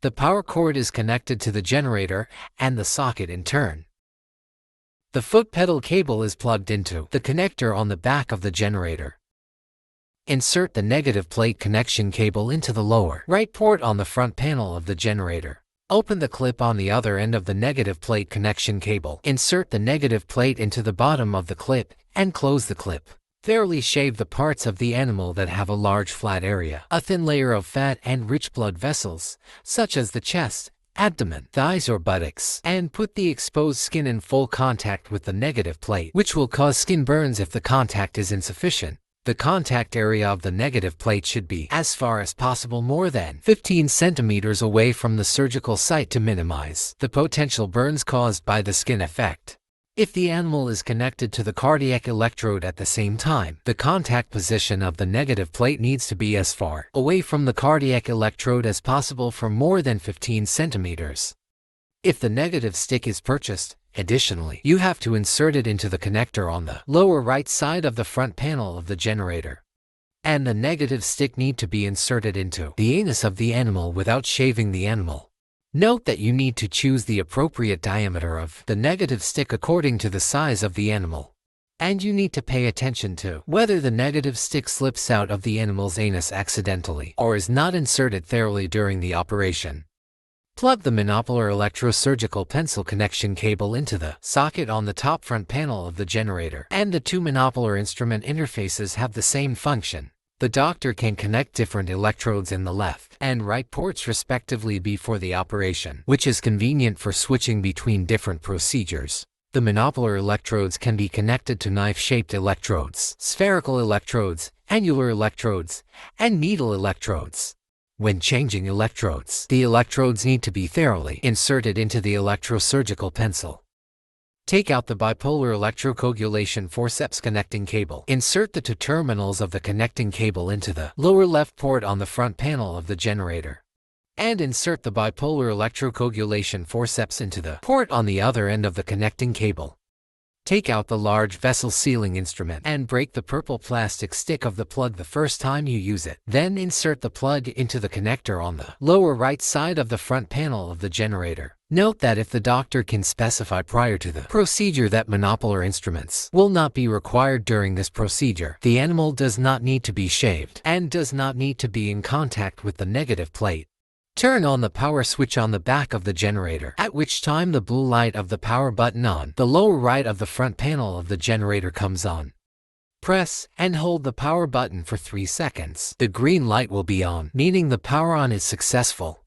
The power cord is connected to the generator and the socket in turn. The foot pedal cable is plugged into the connector on the back of the generator. Insert the negative plate connection cable into the lower right port on the front panel of the generator. Open the clip on the other end of the negative plate connection cable. Insert the negative plate into the bottom of the clip and close the clip. Thoroughly shave the parts of the animal that have a large flat area, a thin layer of fat and rich blood vessels, such as the chest, abdomen, thighs or buttocks, and put the exposed skin in full contact with the negative plate, which will cause skin burns if the contact is insufficient. The contact area of the negative plate should be, as far as possible, more than 15 centimeters away from the surgical site to minimize the potential burns caused by the skin effect. If the animal is connected to the cardiac electrode at the same time, the contact position of the negative plate needs to be as far away from the cardiac electrode as possible for more than 15 centimeters. If the negative stick is purchased, additionally, you have to insert it into the connector on the lower right side of the front panel of the generator. And the negative stick need to be inserted into the anus of the animal without shaving the animal. Note that you need to choose the appropriate diameter of the negative stick according to the size of the animal. And you need to pay attention to whether the negative stick slips out of the animal's anus accidentally or is not inserted thoroughly during the operation. Plug the monopolar electrosurgical pencil connection cable into the socket on the top front panel of the generator, and the two monopolar instrument interfaces have the same function. The doctor can connect different electrodes in the left and right ports respectively before the operation, which is convenient for switching between different procedures. The monopolar electrodes can be connected to knife-shaped electrodes, spherical electrodes, annular electrodes, and needle electrodes. When changing electrodes, the electrodes need to be thoroughly inserted into the electrosurgical pencil. Take out the bipolar electrocoagulation forceps connecting cable. Insert the two terminals of the connecting cable into the lower left port on the front panel of the generator. And insert the bipolar electrocoagulation forceps into the port on the other end of the connecting cable. Take out the large vessel sealing instrument and break the purple plastic stick of the plug the first time you use it. Then insert the plug into the connector on the lower right side of the front panel of the generator. Note that if the doctor can specify prior to the procedure that monopolar instruments will not be required during this procedure, the animal does not need to be shaved and does not need to be in contact with the negative plate. Turn on the power switch on the back of the generator, at which time the blue light of the power button on the lower right of the front panel of the generator comes on. Press and hold the power button for 3 seconds. The green light will be on, meaning the power on is successful.